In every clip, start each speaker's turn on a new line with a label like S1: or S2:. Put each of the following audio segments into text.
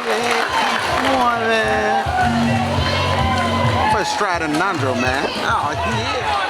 S1: Mueve. First stride in Nandro, man. Oh, yeah.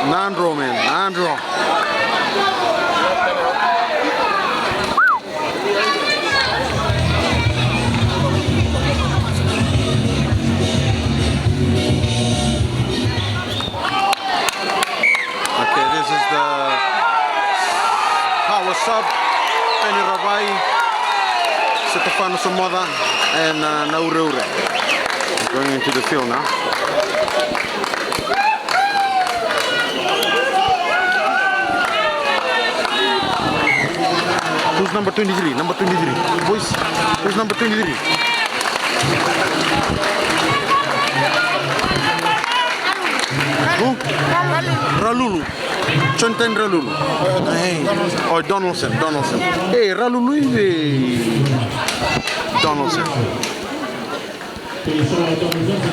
S1: Nandro, man, Nandro. Okay, this is the power sub, Penny Rabai, Stefano Somoda, and Naure going into the field now. Who's number 23? Number 23. Boys, who's number 23? Who? Ralulu. Chonten Ralulu. Hey. Oh, Donaldson. Donaldson. Hey, Ralulu is Donaldson.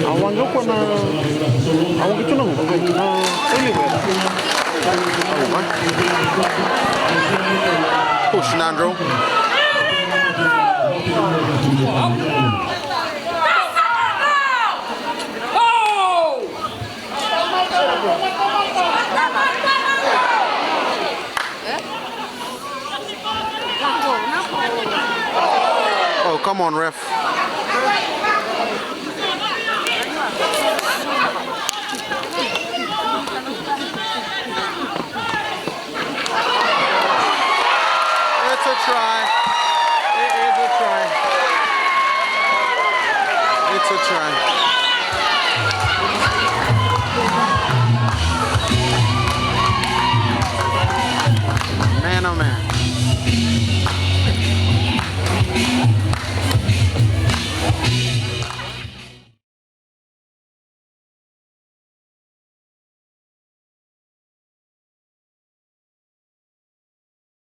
S1: Awang ko na awang ito nang push Nandro. Oh, come on, ref. It's a try. It is a try. It's a try.